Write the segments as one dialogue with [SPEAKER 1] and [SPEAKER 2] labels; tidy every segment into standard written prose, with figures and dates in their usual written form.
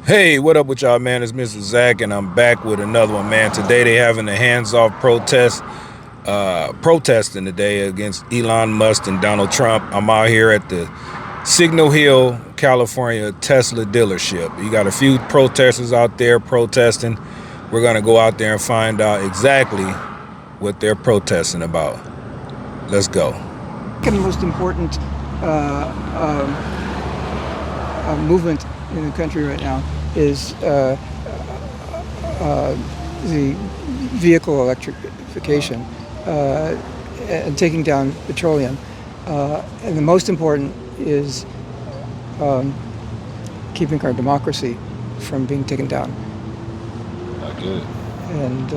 [SPEAKER 1] Hey, what up with y'all, man? It's Mr. Zach, and I'm back with another one, man. Today they having a hands-off protest, protesting today against Elon Musk and Donald Trump. I'm out here at the Signal Hill, California Tesla dealership. You got a few protesters out there protesting. We're gonna go out there and find out exactly what they're protesting about. Let's go.
[SPEAKER 2] The most important movement in the country right now is the vehicle electrification and taking down petroleum. And the most important is keeping our democracy from being taken down.
[SPEAKER 1] Good.
[SPEAKER 2] And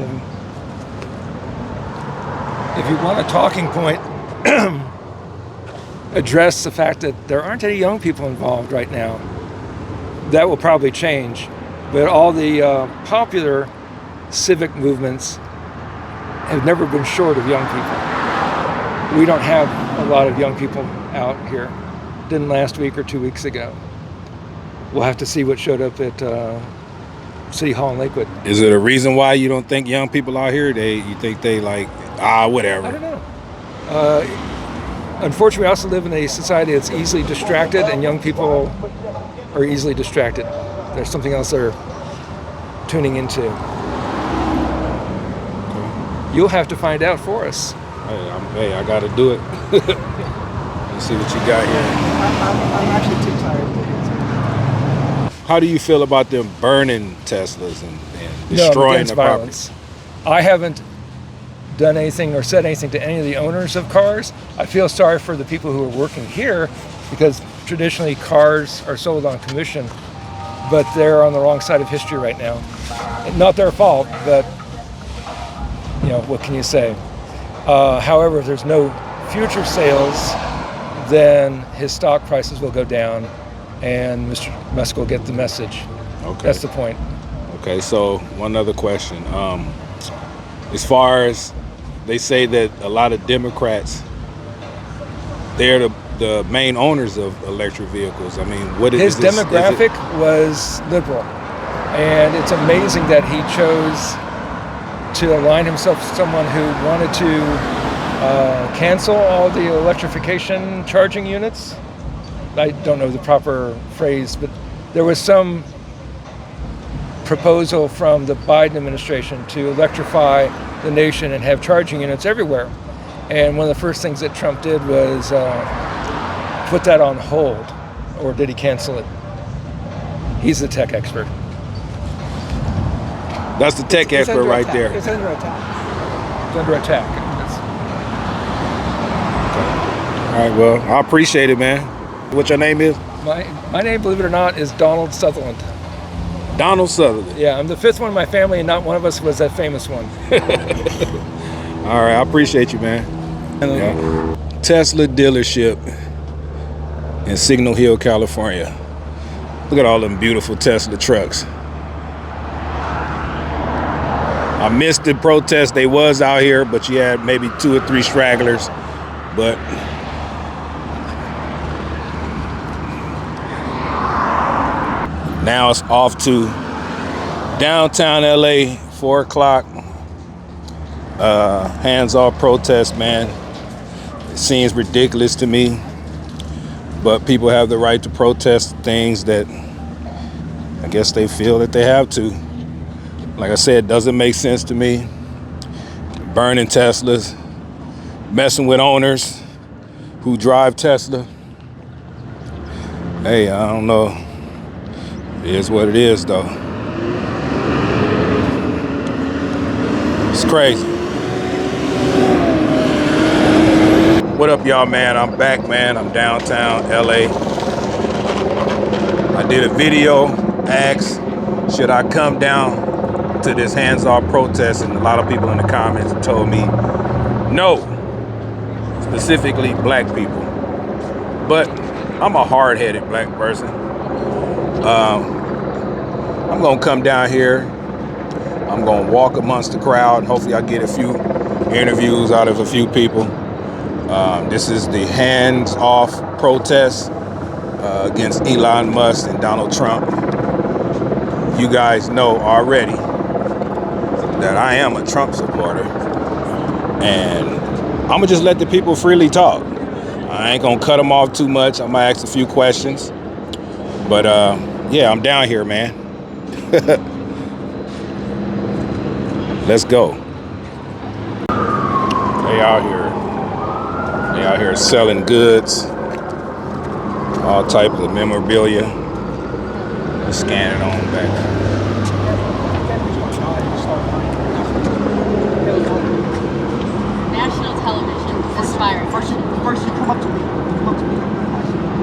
[SPEAKER 3] if you want a talking point, address the fact that there aren't any young people involved right now. That will probably change, but all the popular civic movements have never been short of young people. We don't have a lot of young people out here. Didn't last week or 2 weeks ago. We'll have to see what showed up at City Hall in Lakewood.
[SPEAKER 1] Is it a reason why you don't think young people out here? You think they like whatever?
[SPEAKER 3] I don't know. Unfortunately, we also live in a society that's easily distracted, and young people are easily distracted. There's something else they're tuning into. You'll have to find out for us.
[SPEAKER 1] Hey, I got to do it. Let's see what you got here.
[SPEAKER 2] I'm actually too tired to answer.
[SPEAKER 1] How do you feel about them burning Teslas and
[SPEAKER 3] No, I'm
[SPEAKER 1] destroying
[SPEAKER 3] against
[SPEAKER 1] the property?
[SPEAKER 3] violence. I haven't done anything or said anything to any of the owners of cars. I feel sorry for the people who are working here because traditionally cars are sold on commission, but they're on the wrong side of history right now. Not their fault, but what can you say? However, if there's no future sales, then his stock prices will go down and Mr. Musk will get the message.
[SPEAKER 1] Okay.
[SPEAKER 3] That's the point.
[SPEAKER 1] Okay, so one other question. As far as they say that a lot of Democrats, they're the main owners of electric vehicles. I mean, what is
[SPEAKER 3] his
[SPEAKER 1] this?
[SPEAKER 3] demographic was liberal, and it's amazing that he chose to align himself with someone who wanted to cancel all the electrification charging units. I don't know the proper phrase, but there was some proposal from the Biden administration to electrify the nation and have charging units everywhere. And one of the first things that Trump did was put that on hold, or did he cancel it? He's the tech expert.
[SPEAKER 1] That's the tech
[SPEAKER 2] It's
[SPEAKER 1] expert
[SPEAKER 2] under
[SPEAKER 1] right
[SPEAKER 2] attack.
[SPEAKER 1] there.
[SPEAKER 2] It's under attack.
[SPEAKER 3] It's under attack.
[SPEAKER 1] All right, well, I appreciate it, man. What your name is?
[SPEAKER 3] My name, believe it or not, is Donald Sutherland.
[SPEAKER 1] Donald Sutherland.
[SPEAKER 3] Yeah, I'm the fifth one in my family, and not one of us was that famous one.
[SPEAKER 1] All right, I appreciate you, man. Yeah. Tesla dealership in Signal Hill, California. Look at all them beautiful Tesla trucks. I missed the protest. They was out here, but you had maybe 2 or 3 stragglers. But now it's off to downtown LA, 4 o'clock. Hands-off protest, man. It seems ridiculous to me, but people have the right to protest things that I guess they feel that they have to. Like I said, it doesn't make sense to me. Burning Teslas, messing with owners who drive Tesla. Hey, I don't know. It is what it is, though. It's crazy. What up, y'all, man? I'm back, man. I'm downtown LA. I did a video, asked, should I come down to this hands-off protest? And a lot of people in the comments told me no, specifically black people. But I'm a hard-headed black person. I'm gonna come down here. I'm gonna walk amongst the crowd, and hopefully I get a few interviews out of a few people. This is the hands-off protest against Elon Musk and Donald Trump. you guys know already that I am a Trump supporter, and I'm gonna just let the people freely talk. I ain't gonna cut them off too much. I'm gonna ask a few questions, but yeah, I'm down here, man. Let's go. They out here selling goods, all types of memorabilia. Let's scan it on back.
[SPEAKER 4] National television aspiring.
[SPEAKER 2] First you come up to me.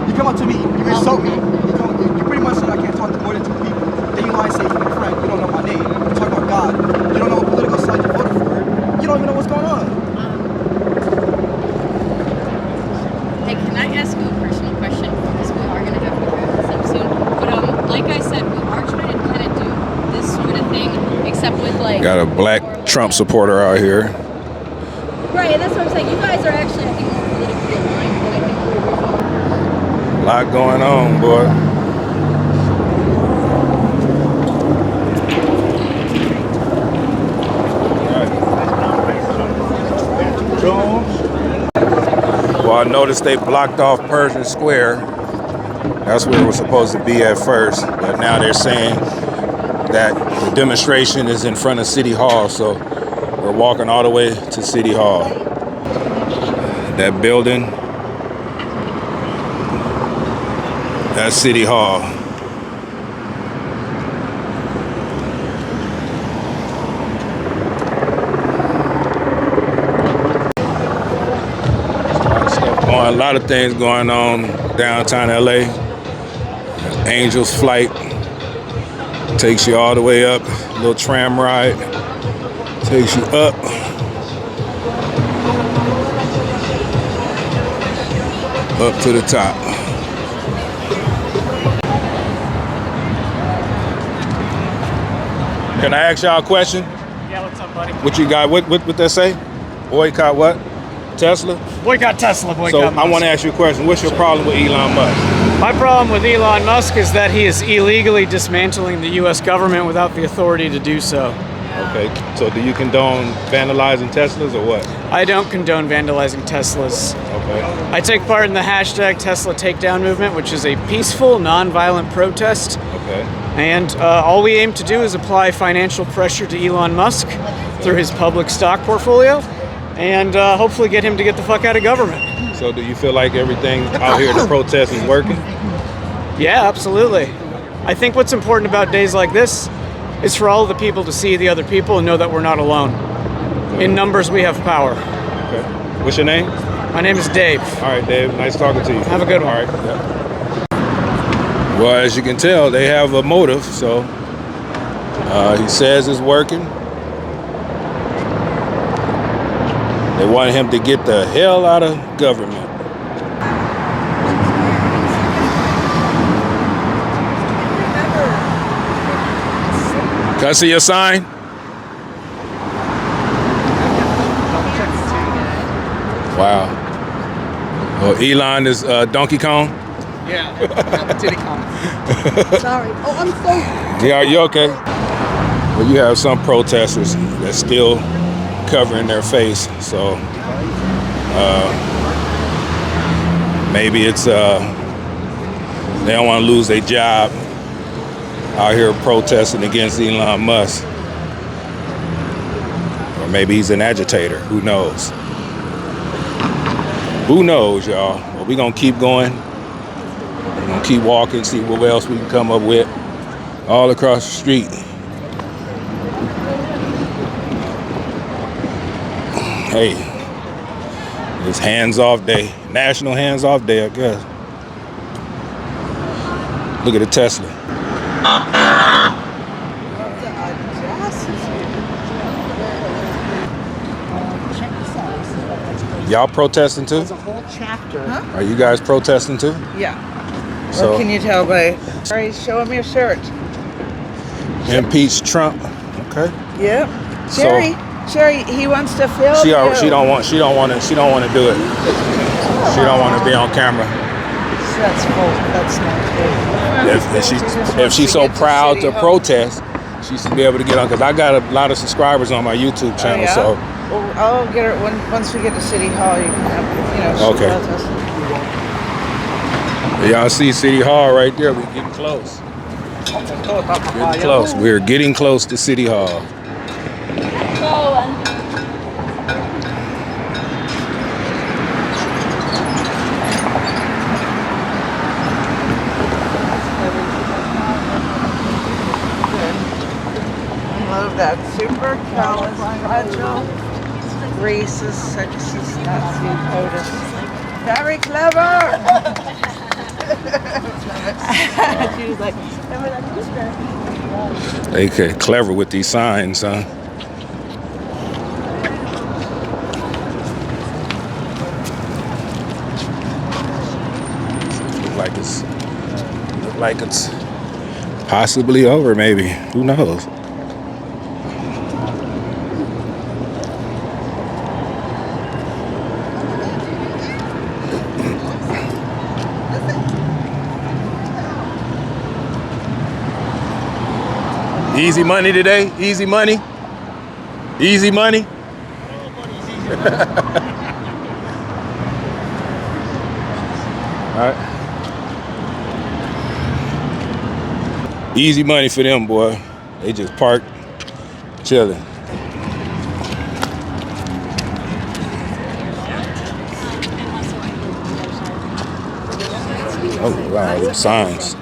[SPEAKER 2] You come up to me. You insult me. You pretty much said I can't talk to more than 2 people. Then you lie and say you're my friend. You don't know my name. You talk about God. You don't know what political side you voted for. You don't even know what's going on.
[SPEAKER 4] Hey, can I ask you a personal question? Because we are going to have to wrap this up soon. But like I said, we are trying to kind of do this sort of thing, except with like...
[SPEAKER 1] Got a black Trump supporter out here.
[SPEAKER 4] Right, and that's what I'm saying. You guys are actually, I think, more politically aligned than I think we were.
[SPEAKER 1] A lot going on, boy. Well, I noticed they blocked off Pershing Square. That's where it was supposed to be at first, but now they're saying that the demonstration is in front of City Hall, so we're walking all the way to City Hall. That building, that's City Hall. A lot of things going on downtown LA. Angel's Flight takes you all the way up. A little tram ride takes you up. Up to the top. Can I ask y'all a question?
[SPEAKER 5] Yeah, what's up, buddy?
[SPEAKER 1] What you got? What that say? Boycott what? Tesla?
[SPEAKER 5] Boycott Tesla, boycott
[SPEAKER 1] So
[SPEAKER 5] Musk.
[SPEAKER 1] I want to ask you a question. What's your problem with Elon Musk?
[SPEAKER 5] My problem with Elon Musk is that he is illegally dismantling the U.S. government without the authority to do so.
[SPEAKER 1] Okay, so do you condone vandalizing Teslas or what?
[SPEAKER 5] I don't condone vandalizing Teslas.
[SPEAKER 1] Okay.
[SPEAKER 5] I take part in the hashtag Tesla Takedown movement, which is a peaceful, non-violent protest.
[SPEAKER 1] Okay.
[SPEAKER 5] And all we aim to do is apply financial pressure to Elon Musk through his public stock portfolio and hopefully get him to get the fuck out of government.
[SPEAKER 1] So do you feel like everything out here, the protest is working?
[SPEAKER 5] Yeah, absolutely. I think what's important about days like this is for all of the people to see the other people and know that we're not alone. In numbers, we have power.
[SPEAKER 1] Okay. What's your name?
[SPEAKER 5] My name is Dave.
[SPEAKER 1] All right, Dave. Nice talking to you.
[SPEAKER 5] Have a good one.
[SPEAKER 1] All right. Yeah. Well, as you can tell, they have a motive. So he says it's working. They want him to get the hell out of government. Can I see your sign? Wow. Oh, Elon is Donkey Kong?
[SPEAKER 2] Yeah, not Diddy Kong. Sorry. Oh, I'm so...
[SPEAKER 1] Yeah, are you okay? Well, you have some protesters that's still covering their face, so maybe it's they don't want to lose their job out here protesting against Elon Musk, or maybe he's an agitator. Who knows? Who knows, y'all? Well, we're gonna keep going. We're gonna keep walking, see what else we can come up with all across the street. Hey, it's hands-off day. National hands-off day, I guess. Look at the Tesla. Y'all protesting too?
[SPEAKER 6] There's a whole chapter.
[SPEAKER 1] Are you guys protesting too?
[SPEAKER 6] Yeah.
[SPEAKER 1] So
[SPEAKER 6] What can you tell by showing me a shirt?
[SPEAKER 1] impeach Trump. Okay.
[SPEAKER 6] Yep.
[SPEAKER 1] So-
[SPEAKER 6] Sherry, he wants to film
[SPEAKER 1] She
[SPEAKER 6] you.
[SPEAKER 1] don't want to do it. She don't want to be on camera.
[SPEAKER 6] That's full. That's not good.
[SPEAKER 1] If she's so proud to protest, she should be able to get on. Because I got a lot of subscribers on my YouTube channel.
[SPEAKER 6] Yeah?
[SPEAKER 1] So
[SPEAKER 6] Well, I'll get her once we get to City Hall. You can have, she
[SPEAKER 1] Okay.
[SPEAKER 6] protest.
[SPEAKER 1] y'all see City Hall right there. We're getting close. Getting close. We're getting close to City Hall.
[SPEAKER 6] I love that. Super califragile, racist, sexist, Nazi, POTUS. Very clever! She was like, remember that newspaper?
[SPEAKER 1] They get clever with these signs, huh? Look like it's possibly over, maybe. Who knows? Easy money today? Easy money? Easy money? All right. Easy money for them, boy. They just parked, chilling. Oh, wow, them signs.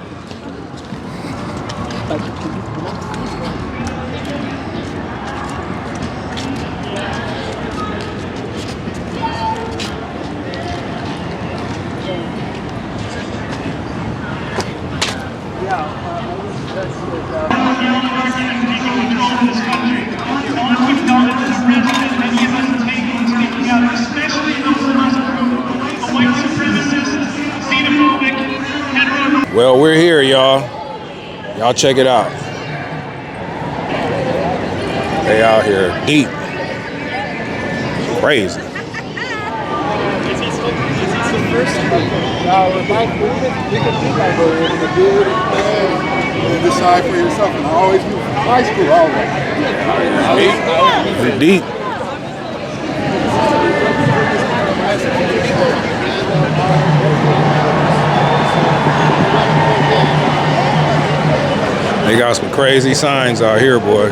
[SPEAKER 1] Well, we're here, y'all. Y'all check it out. They out here deep. Crazy.
[SPEAKER 7] Decide for yourself, and I always knew from high school, always.
[SPEAKER 1] They're deep. They got some crazy signs out here, boy.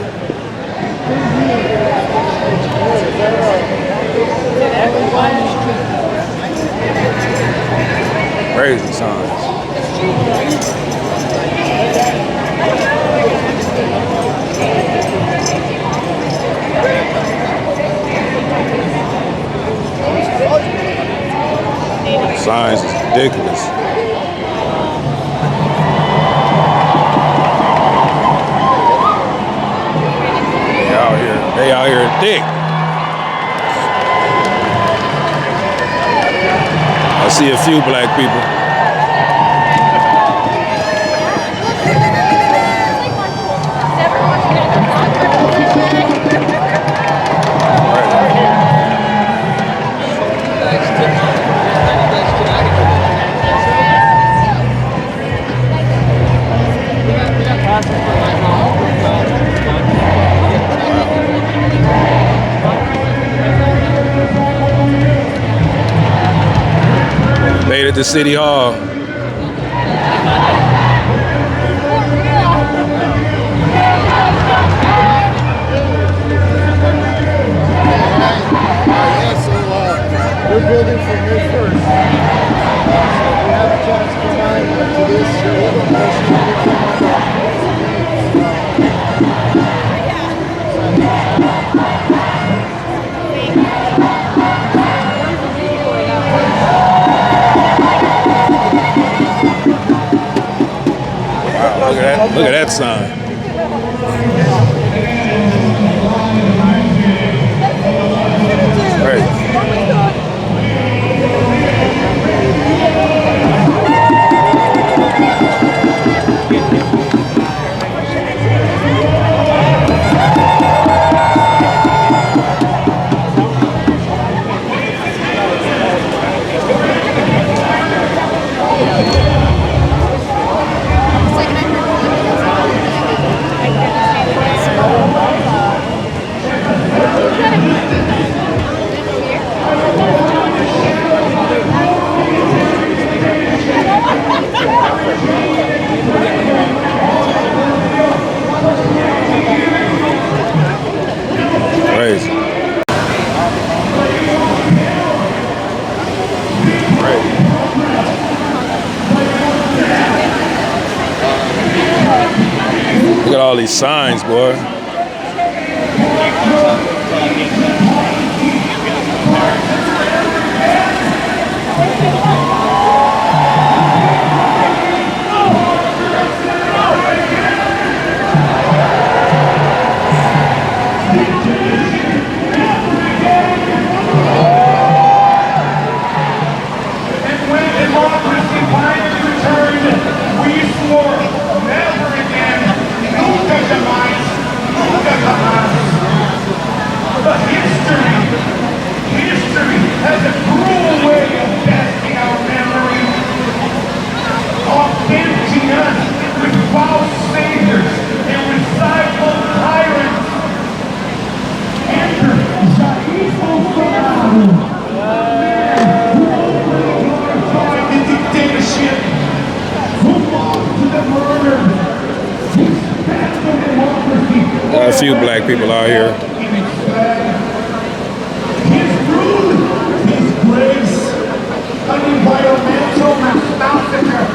[SPEAKER 1] Crazy signs. Signs is ridiculous. They out here thick. I see a few black people. Made it to City Hall.
[SPEAKER 7] We're building from May 1st. So if you have a chance to come on to this,
[SPEAKER 1] all these signs, boy.
[SPEAKER 8] History has a cruel way of testing our memory, of tempting us with false saviors and recycled tyrants. Enter Jair Bolsonaro, who glorified the dictatorship, who fought to the murder, who stand for democracy.
[SPEAKER 1] A few black people out here.
[SPEAKER 8] An environmental massacre,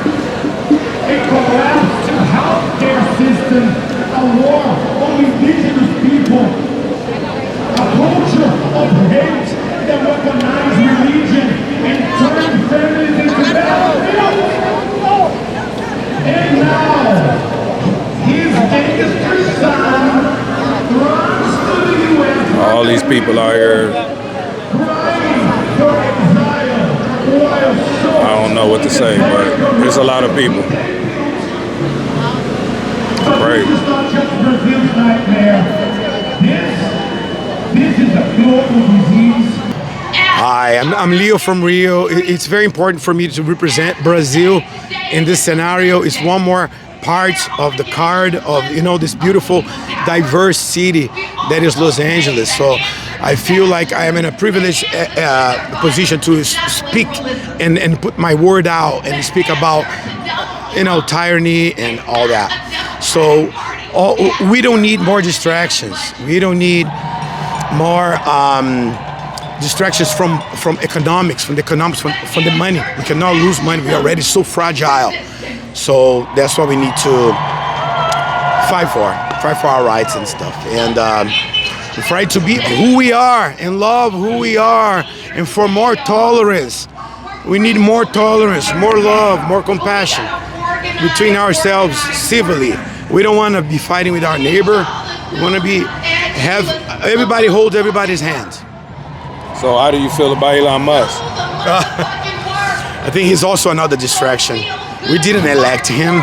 [SPEAKER 8] a collapsed healthcare system, a war on indigenous people, a culture of hate that weaponized religion and turned families into battlefields. And now, his gangster son runs to the U.S.
[SPEAKER 1] All these people out here. I don't know what to say, but there's a lot of people. Great.
[SPEAKER 8] This is a global disease.
[SPEAKER 9] Hi, I'm Leo from Rio. It's very important for me to represent Brazil in this scenario. It's one more part of the card of, you know, this beautiful, diverse city that is Los Angeles. So I feel like I am in a privileged position to speak and put my word out and speak about, you know, tyranny and all that. So we don't need more distractions. We don't need more distractions from economics, from the money. We cannot lose money. We're already so fragile. So that's what we need to fight for our rights and stuff. And fight to be who we are and love who we are, and for more tolerance. We need more tolerance, more love, more compassion between ourselves civilly. We don't want to be fighting with our neighbor. We want to have everybody hold everybody's hands.
[SPEAKER 1] So how do you feel about Elon Musk?
[SPEAKER 9] I think he's also another distraction. We didn't elect him.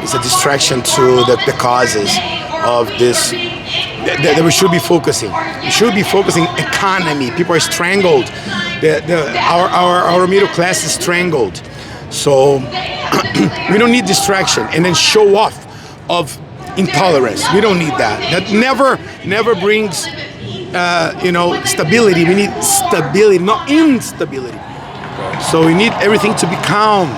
[SPEAKER 9] It's a distraction to the causes of this that we should be focusing. We should be focusing economy. People are strangled. Our middle class is strangled. So we don't need distraction and then show off of intolerance. We don't need that. That never brings stability. We need stability, not instability. So we need everything to be calm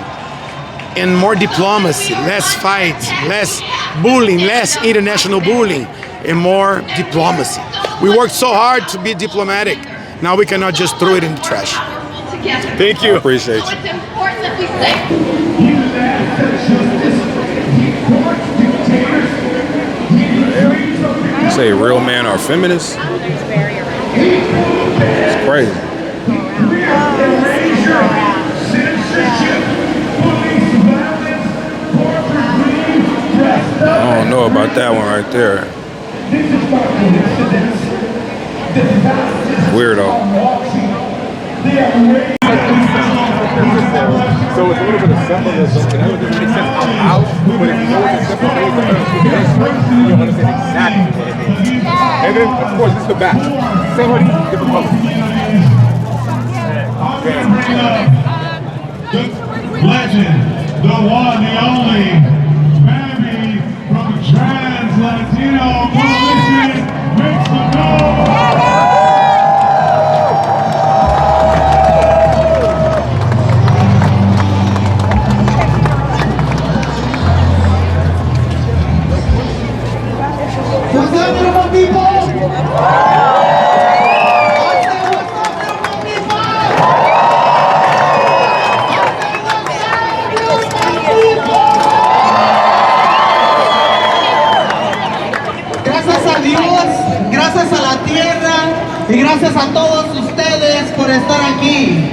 [SPEAKER 9] and more diplomacy, less fight, less bullying, less international bullying, and more diplomacy. We worked so hard to be diplomatic. Now we cannot just throw it in the trash. Thank you.
[SPEAKER 1] I appreciate you. You say real men are feminists? It's crazy. I don't know about that one right there. Weirdo.
[SPEAKER 10] So it's a little bit of symbolism, and it doesn't make sense out loud, but if you know what the symbol is, you understand exactly what it means. And then, of course, this is the back. Same hoodie, different color.
[SPEAKER 8] The legend, the one, the only, Mammy from Trans Latino Coalition makes the goal.
[SPEAKER 7] What's up, beautiful people?
[SPEAKER 11] Y gracias a todos ustedes por estar aquí.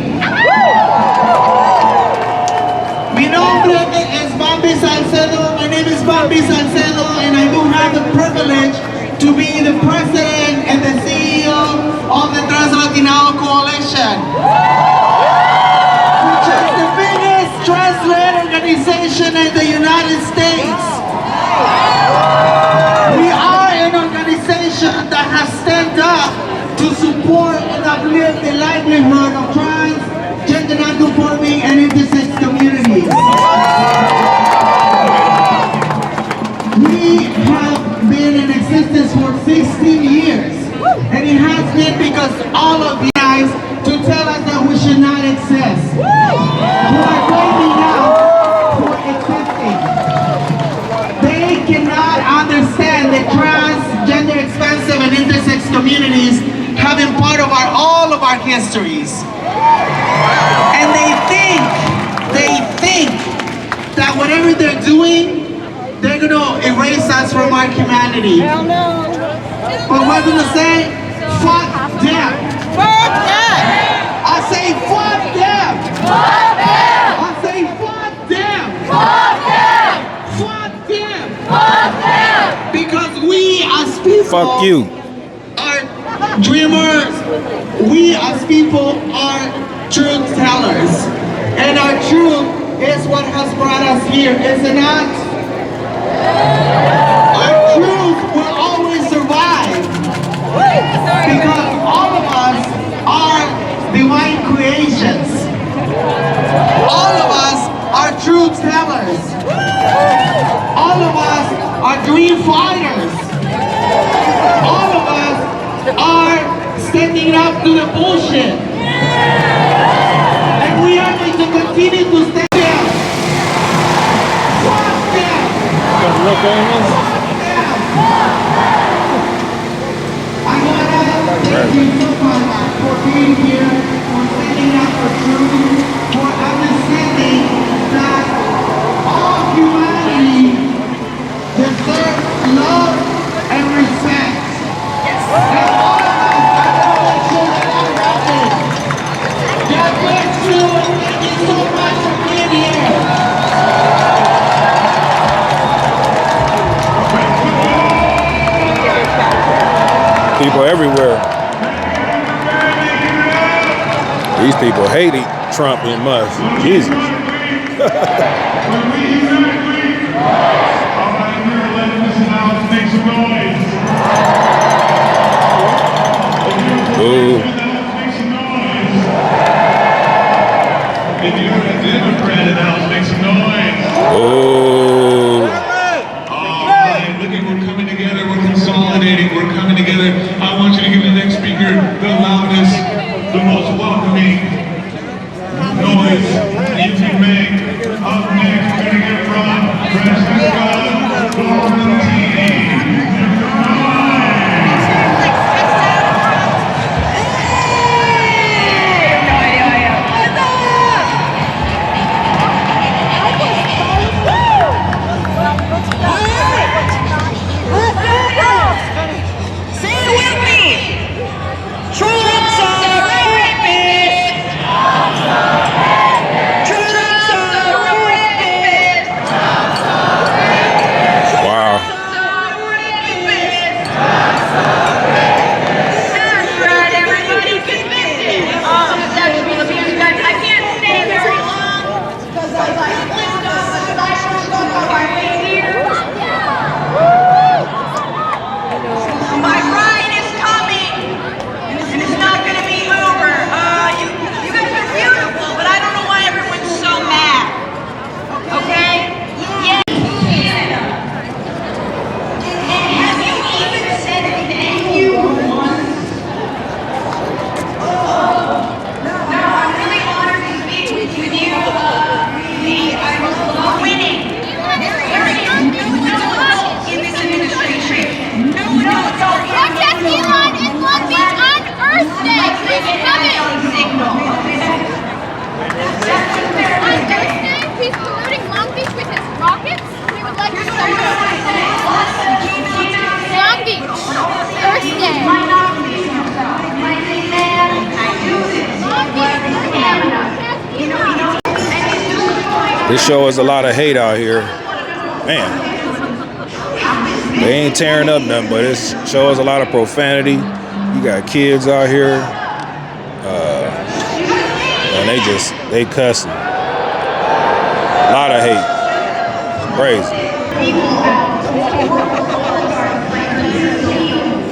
[SPEAKER 11] Mi nombre es Bambi Salcedo. My name is Bambi Salcedo, and I do have the privilege to be the president and the CEO of the Trans-Latino Coalition, which is the biggest trans-led organization in the United States. We are an organization that has stand up to support and uplift the livelihood of trans, gender non-conforming, and intersex communities. We have been in existence for 16 years, and it has been because all of you guys to tell us that we should not exist. Who are blaming us for existing. They cannot understand the trans, gender expansive, and intersex communities have been part of all of our histories. And they think that whatever they're doing, they're gonna erase us from our humanity. Hell no. But we're gonna say, fuck them. Fuck them. I say, fuck them. Fuck them. I say, fuck them. Fuck them. Fuck them. Fuck them. Because we as people.
[SPEAKER 1] Fuck you.
[SPEAKER 11] Are dreamers. We as people are truth tellers. And our truth is what has brought us here, is it not? Our truth will always survive. Because all of us are divine creations. All of us are truth tellers. All of us are dream fighters. All of us are standing up to the bullshit. And we are going to continue to stand there. Fuck them. I want to thank you so much for being here, for standing up for truth, for understanding that all humanity deserves love and respect. And all of us are children around it. God bless you, and thank you so much for being here.
[SPEAKER 1] People everywhere. These people hate Trump and Musk. Jesus. Ooh.
[SPEAKER 8] If you're a Democrat in the House, make some noise.
[SPEAKER 1] Oh.
[SPEAKER 8] All right, look at, we're coming together, we're consolidating, we're coming together. I want you to give the next speaker the loudest, the most welcoming noise you can make. Up next, we're gonna get from President
[SPEAKER 1] This shows a lot of hate out here. Man, they ain't tearing up nothing, but it shows a lot of profanity. You got kids out here, and they cussing. A lot of hate. Crazy.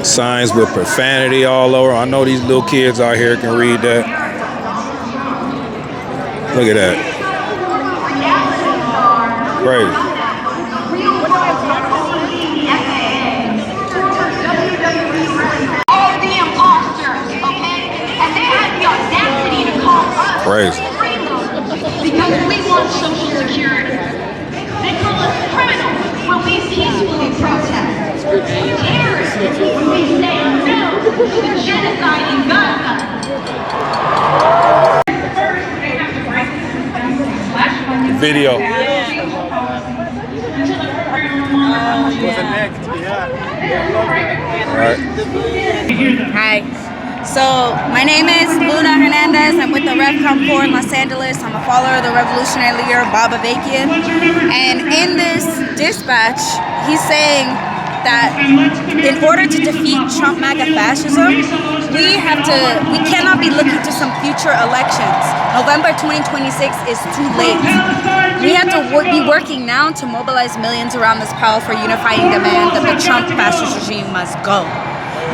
[SPEAKER 1] Signs with profanity all over. I know these little kids out here can read that. Look at that. Crazy.
[SPEAKER 12] All the imposters, okay? And they had the audacity to call us
[SPEAKER 1] Crazy.
[SPEAKER 12] because we want social security. They call us criminals when we peacefully protest. Terrorists when we say no to the genocide in Gaza.
[SPEAKER 1] Video.
[SPEAKER 13] Hi. So my name is Luna Hernandez. I'm with the RevCom Corps in Los Angeles. I'm a follower of the revolutionary leader Bob Avakian. And in this dispatch, he's saying that in order to defeat Trump MAGA fascism, we cannot be looking to some future elections. November 2026 is too late. We have to be working now to mobilize millions around this powerful unifying demand that the Trump fascist regime must go.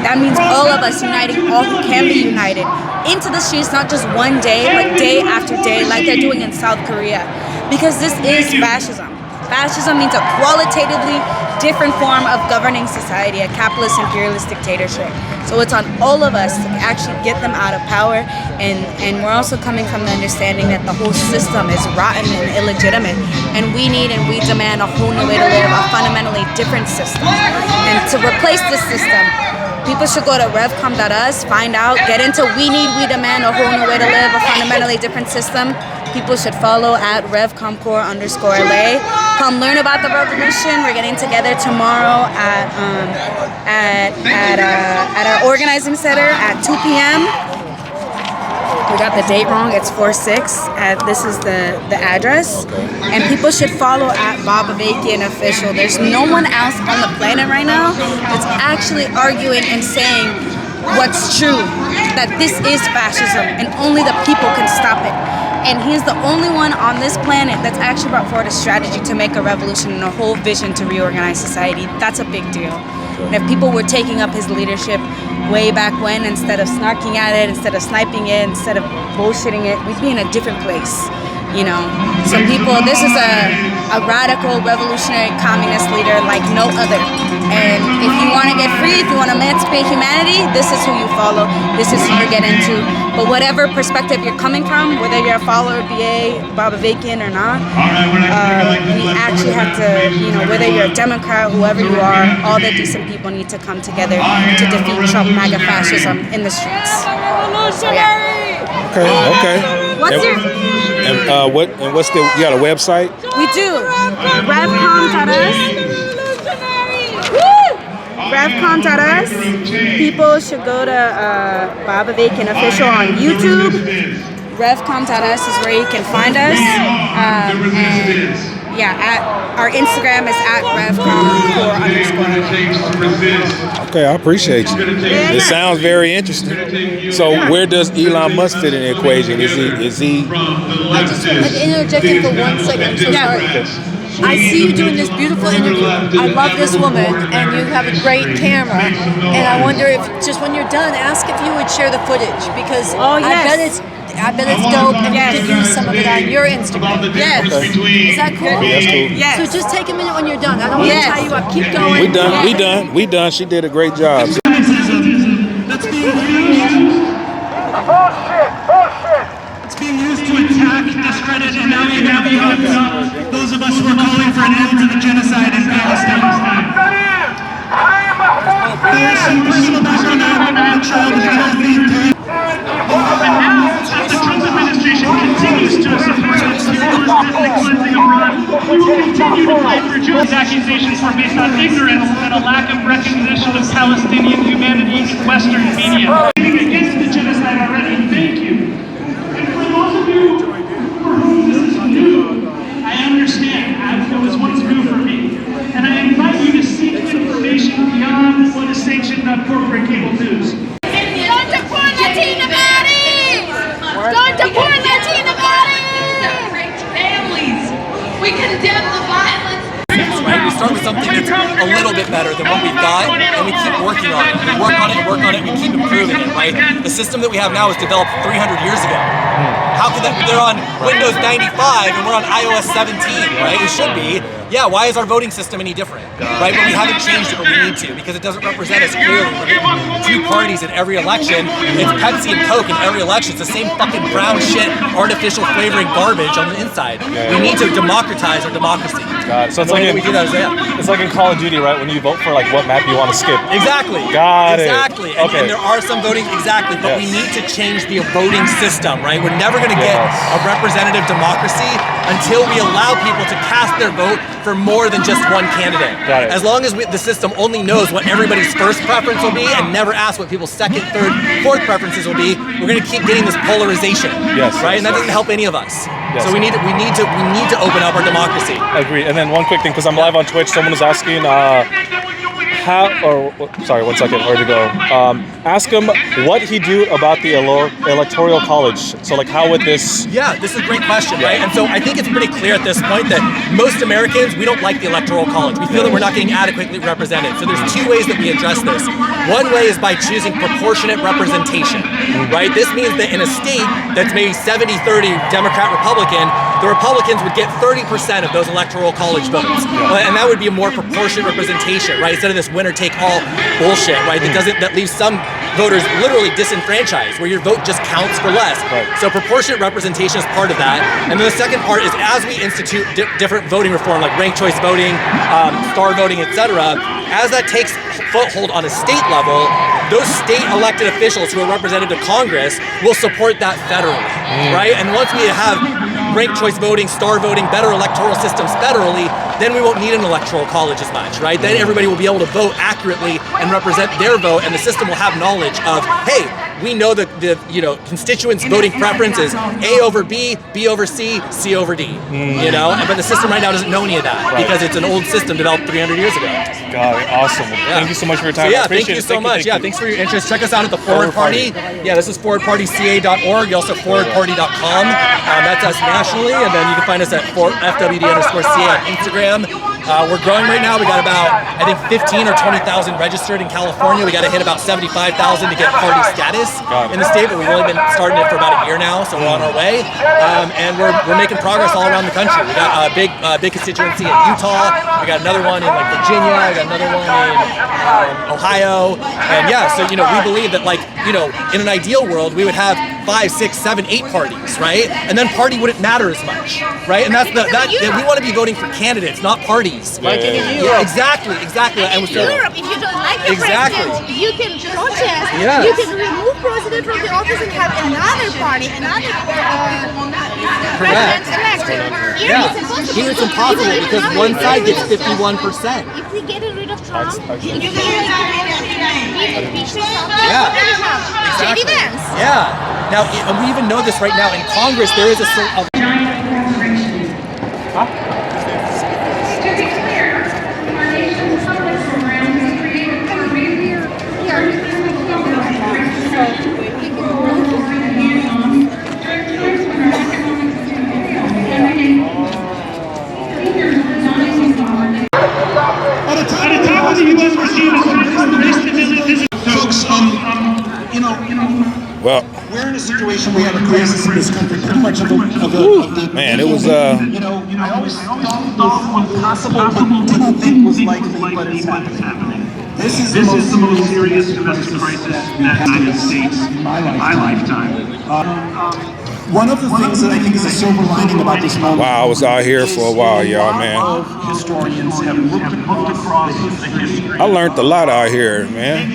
[SPEAKER 13] That means all of us uniting all who can be united into the streets, not just one day, but day after day, like they're doing in South Korea. Because this is fascism. Fascism means a qualitatively different form of governing society, a capitalist imperialist dictatorship. So it's on all of us to actually get them out of power, and we're also coming from the understanding that the whole system is rotten and illegitimate, and we need and we demand a whole new way to live, a fundamentally different system. And to replace this system, people should go to revcom.us, find out, get into we demand a whole new way to live, a fundamentally different system. People should follow at RevComCorps_LA. Come learn about the revolution. We're getting together tomorrow at our organizing center at 2 p.m. We got the date wrong. It's 4/6. This is the address. And people should follow at Bob Avakian Official. There's no one else on the planet right now that's actually arguing and saying what's true, that this is fascism and only the people can stop it. And he's the only one on this planet that's actually brought forward a strategy to make a revolution and a whole vision to reorganize society. That's a big deal. And if people were taking up his leadership way back when, instead of snarking at it, instead of sniping it, instead of bullshitting it, we'd be in a different place. You know, some people, this is a radical revolutionary communist leader like no other. And if you want to get free, if you want to emancipate humanity, this is who you follow, this is who you get into. But whatever perspective you're coming from, whether you're a follower of BA, Bob Avakian or not, we actually have to, you know, whether you're a Democrat, whoever you are, all the decent people need to come together to defeat Trump MAGA fascism in the streets. So, yeah.
[SPEAKER 1] Okay.
[SPEAKER 13] What's your...
[SPEAKER 1] what's the, you got a website?
[SPEAKER 13] We do. Revcom.us. Revcom.us. People should go to Bob Avakian Official on YouTube. Revcom.us is where you can find us. And yeah, our Instagram is at RevCom__.
[SPEAKER 1] Okay, I appreciate you. It sounds very interesting. So where does Elon Musk fit in the equation? Is he?
[SPEAKER 14] I'm interjecting for 1 second. I'm so sorry. I see you doing this beautiful interview. I love this woman, and you have a great camera. And I wonder if, just when you're done, ask if you would share the footage, because I bet it's dope, and you could use some of it on your Instagram.
[SPEAKER 13] Yes.
[SPEAKER 14] Is that cool?
[SPEAKER 1] Yeah, that's cool.
[SPEAKER 13] Yes.
[SPEAKER 14] So just take a minute when you're done. I don't want to tie you up. Keep going.
[SPEAKER 1] We done. She did a great job.
[SPEAKER 11] That's being used. Bullshit. It's being used to attack, discredit, and now even up those of us who are calling for an end to the genocide in Palestine. There's some personal background on the child of healthy.
[SPEAKER 8] And now, as the Trump administration continues to support the secularist ethnic cleansing of Iran, we will continue to fight for Jews. Accusations were based on ignorance and a lack of recognition of Palestinian humanity in Western media. Against the genocide already, thank you. And for those of you for whom this is new, I
[SPEAKER 15] better than what we thought, and we keep working on it. We work on it and work on it, and we keep improving it, right? The system that we have now was developed 300 years ago. How could that, they're on Windows 95 and we're on iOS 17, right? It should be. Yeah, why is our voting system any different, right? But we haven't changed it, but we need to, because it doesn't represent us clearly. We're getting two parties in every election. It's Pepsi and Coke in every election. It's the same fucking brown shit, artificial flavoring garbage on the inside. We need to democratize our democracy.
[SPEAKER 16] Got it. So it's like it's like in Call of Duty, right? When you vote for like what map you want to skip.
[SPEAKER 15] Exactly.
[SPEAKER 16] Got it.
[SPEAKER 15] Exactly.
[SPEAKER 16] Okay.
[SPEAKER 15] And there are some voting, exactly, but we need to change the voting system, right? We're never going to get a representative democracy until we allow people to cast their vote for more than just one candidate.
[SPEAKER 16] Got it.
[SPEAKER 15] As long as the system only knows what everybody's first preference will be and never asks what people's second, third, fourth preferences will be, we're going to keep getting this polarization.
[SPEAKER 16] Yes.
[SPEAKER 15] Right? And that doesn't help any of us.
[SPEAKER 16] Yes.
[SPEAKER 15] So we need to open up our democracy.
[SPEAKER 16] Agree. And then one quick thing, because I'm live on Twitch, someone was asking, sorry, 1 second, where to go? Ask him what he do about the electoral college. So like, how would this?
[SPEAKER 15] Yeah, this is a great question, right? And so I think it's pretty clear at this point that most Americans, we don't like the electoral college. We feel that we're not getting adequately represented. So there's two ways that we address this. One way is by choosing proportionate representation, right? This means that in a state that's maybe 70-30 Democrat-Republican, the Republicans would get 30% of those electoral college votes. And that would be a more proportionate representation, right? Instead of this winner-take-all bullshit, right? That leaves some voters literally disenfranchised, where your vote just counts for less. So proportionate representation is part of that. And then the second part is, as we institute different voting reform, like ranked choice voting, star voting, etc., as that takes foothold on a state level, those state elected officials who are represented to Congress will support that federally, right? And once we have ranked choice voting, star voting, better electoral systems federally, then we won't need an electoral college as much, right? Then everybody will be able to vote accurately and represent their vote, and the system will have knowledge of, hey, we know the constituents' voting preference is A over B, B over C, C over D, But the system right now doesn't know any of that because it's an old system developed 300 years ago.
[SPEAKER 16] Got it. Awesome. Thank you so much for your time.
[SPEAKER 15] So,
[SPEAKER 16] I appreciate
[SPEAKER 15] thank you so much.
[SPEAKER 16] Thank you.
[SPEAKER 15] Thanks for your interest. Check us out at the Forward Party. Yeah, this is forwardpartyca.org. You also forwardparty.com. That's us nationally, and then you can find us at FWD_CA on Instagram. We're growing right now. We got about, I think, 15 or 20,000 registered in California. We got to hit about 75,000 to get party status in the state, but we've only been starting it for about a year now, so we're on our way. And we're making progress all around the country. We got a big constituency in Utah. We got another one in like Virginia. We got another one in Ohio. And yeah, so we believe that in an ideal world we would have 5, 6, 7, 8 parties, right? And then party wouldn't matter as much, right? And that's we want to be voting for candidates, not parties.
[SPEAKER 14] Like in Europe.
[SPEAKER 15] Yeah, exactly.
[SPEAKER 14] And in Europe, if you don't like your president, you can protest.
[SPEAKER 15] Yes.
[SPEAKER 14] You can remove president from the office and have another party, another president elected.
[SPEAKER 15] Here it's impossible because one side gets 51%.
[SPEAKER 14] If we get rid of Trump, if you
[SPEAKER 15] Exactly. Yeah. Now, we even know this right now in Congress. There is a sort of
[SPEAKER 11] Folks,
[SPEAKER 1] well,
[SPEAKER 11] we're in a situation where we have a crisis in this country, pretty much of the
[SPEAKER 1] man, it was
[SPEAKER 11] I always thought was possible, but didn't think was likely, but it's happening. This is the most serious domestic crisis in the United States in my lifetime. One of the things that I think is a silver lining about this moment.
[SPEAKER 1] Wow, I was out here for a while, y'all, man.
[SPEAKER 11] Historians have looked across the history.
[SPEAKER 1] I learned a lot out here, man.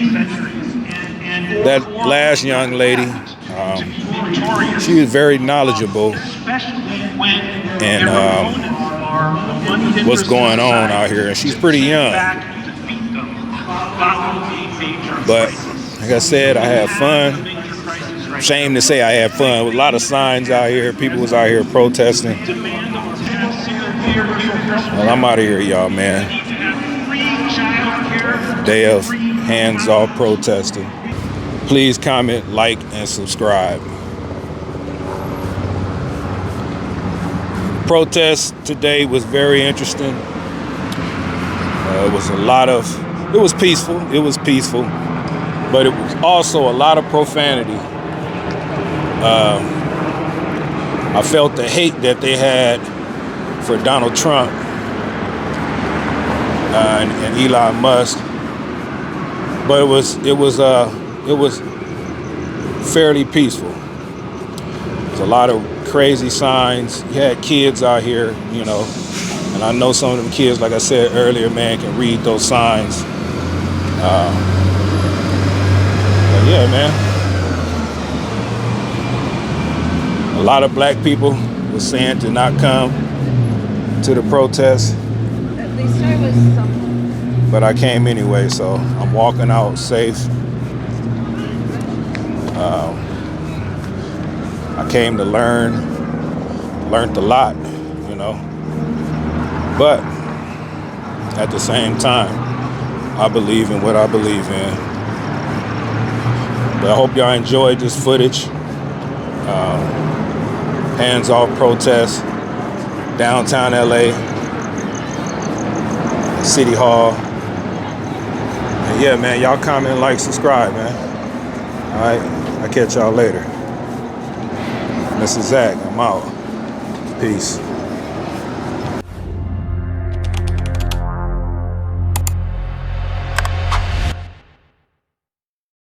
[SPEAKER 1] That last young lady, she was very knowledgeable and what's going on out here. And she's pretty young. But like I said, I had fun. Shame to say I had fun. With a lot of signs out here. People was out here protesting. Well, I'm out of here, y'all, man. Day of hands-off protesting. Please comment, like, and subscribe. Protest today was very interesting. It was a lot of It was peaceful. It was peaceful, but it was also a lot of profanity. I felt the hate that they had for Donald Trump and Elon Musk, but it was fairly peaceful. There's a lot of crazy signs. You had kids out here, you know, and I know some of them kids, like I said earlier, man, can read those signs. But yeah, man. A lot of black people were saying to not come to the protest.
[SPEAKER 14] At least I was something.
[SPEAKER 1] But I came anyway, so I'm walking out safe. I came to learned a lot, you know. But at the same time, I believe in what I believe in. But I hope y'all enjoyed this footage. Hands off protest, downtown LA, City Hall. And yeah, man, y'all comment, like, subscribe, man. All right, I'll catch y'all later. Mr. Zach, I'm out. Peace.